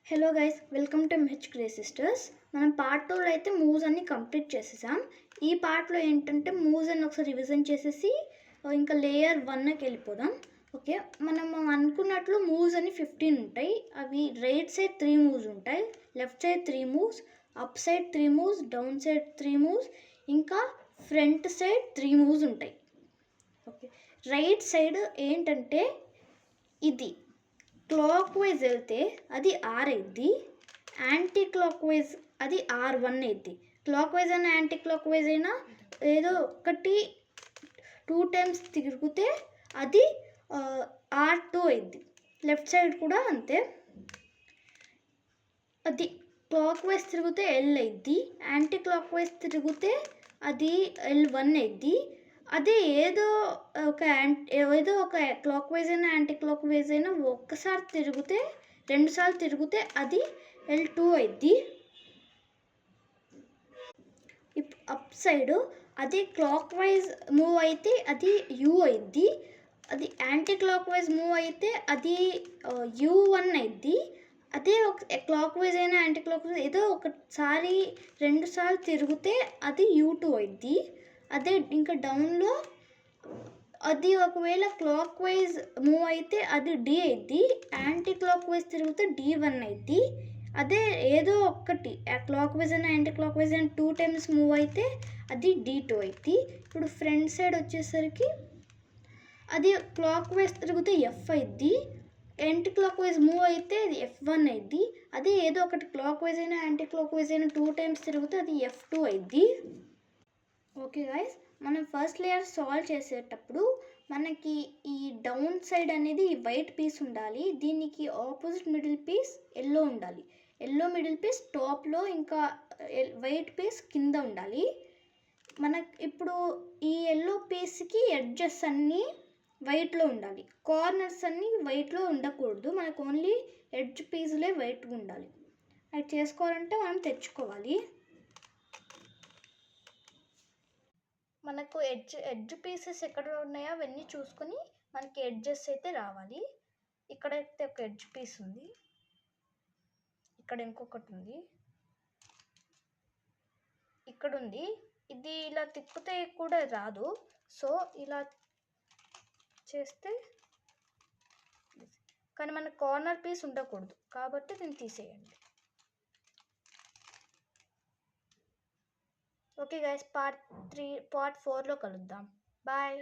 Hello guys, welcome to MH Grey Sisters. మనం part 2లో అయితే మూవ్స్ అన్ని కంప్లీట్ చేసేసాం. ఈ పార్ట్లో ఏంటంటే మూవ్స్ అన్ని ఒకసారి రివిజన్ చేసేసి ఇంకా లేయర్ 1కి వెళ్ళిపోదాం. ఓకే, మనం అనుకున్నట్లు మూవ్స్ అన్ని 15 ఉంటాయి. అవి రైట్ సైడ్ 3 మూవ్స్ ఉంటాయి, left side 3 moves, up side 3 moves, down side 3 moves, ఇంకా ఫ్రంట్ సైడ్ 3 మూవ్స్ ఉంటాయి. ఓకే, రైట్ సైడ్ ఏంటంటే ఇది క్లాక్ వైజ్ వెళ్తే అది R అయింది, యాంటీ క్లాక్ వైజ్ అది R1 అయింది. క్లాక్ వైజ్ అయినా యాంటీ క్లాక్ వైజ్ అయినా ఏదో ఒకటి 2 టైమ్స్ తిరిగితే అది R2 అయింది. లెఫ్ట్ సైడ్ కూడా అంతే, అది క్లాక్ వైజ్ తిరిగితే L అయింది, యాంటీ క్లాక్ వైజ్ తిరిగితే అది L1 అయింది. అదే ఏదో ఒక క్లాక్ వైజ్ అయినా యాంటీ క్లాక్ వైజ్ అయినా ఒక్కసారి తిరిగితే 2 సార్లు తిరిగితే అది L2 అయింది. అప్ సైడ్ అది క్లాక్ వైజ్ మూవ్ అయితే అది U అయింది, అది యాంటీ క్లాక్ వైజ్ మూవ్ అయితే అది U1 అయింది. అదే ఒక క్లాక్ వైజ్ అయినా యాంటీ క్లాక్ వైజ్ ఏదో ఒకసారి 2 సార్లు తిరిగితే అది U2 అయింది. అదే ఇంకా డౌన్లో అది ఒకవేళ క్లాక్ వైజ్ మూవ్ అయితే అది D అయింది, యాంటీ క్లాక్ వైజ్ తిరిగితే D1 అయింది. అదే ఏదో ఒక్కటి క్లాక్ వైజ్ అయినా యాంటీ క్లాక్ వైజ్ అయినా 2 టైమ్స్ మూవ్ అయితే అది D2 అయింది. ఇప్పుడు ఫ్రంట్ సైడ్ వచ్చేసరికి అది క్లాక్ వైజ్ తిరిగితే F అయింది, యాంటీ క్లాక్ వైజ్ మూవ్ అయితే అది F1 అయింది. అదే ఏదో ఒకటి క్లాక్ వైజ్ అయినా యాంటీ క్లాక్ వైజ్ అయినా 2 టైమ్స్ తిరిగితే అది F2 అయింది. ఓకే గైస్, మనం ఫస్ట్ లేయర్ సాల్వ్ చేసేటప్పుడు మనకి ఈ డౌన్ సైడ్ అనేది వైట్ పీస్ ఉండాలి, దీనికి ఆపోజిట్ మిడిల్ పీస్ ఎల్లో ఉండాలి. ఎల్లో మిడిల్ పీస్ టాప్లో, ఇంకా వైట్ పీస్ కింద ఉండాలి. మనకి ఇప్పుడు ఈ ఎల్లో పీస్కి ఎడ్జెస్ అన్నీ వైట్లో ఉండాలి, కార్నర్స్ అన్నీ వైట్లో ఉండకూడదు. మనకు ఓన్లీ ఎడ్జ్ పీస్లే వైట్గా ఉండాలి. అది చేసుకోవాలంటే మనం తెచ్చుకోవాలి. మనకు ఎడ్జ్ పీసెస్ ఎక్కడ ఉన్నాయో అవన్నీ చూసుకొని మనకి ఎడ్జెస్ అయితే రావాలి. ఇక్కడైతే ఒక ఎడ్జ్ పీస్ ఉంది, ఇక్కడ ఇంకొకటి ఉంది, ఇక్కడ ఉంది. ఇది ఇలా తిప్పితే కూడా రాదు, సో ఇలా చేస్తే కానీ మన కార్నర్ పీస్ ఉండకూడదు కాబట్టి దీన్ని తీసేయండి. ఓకే గైస్, పార్ట్ 4లో కలుద్దాం. బాయ్.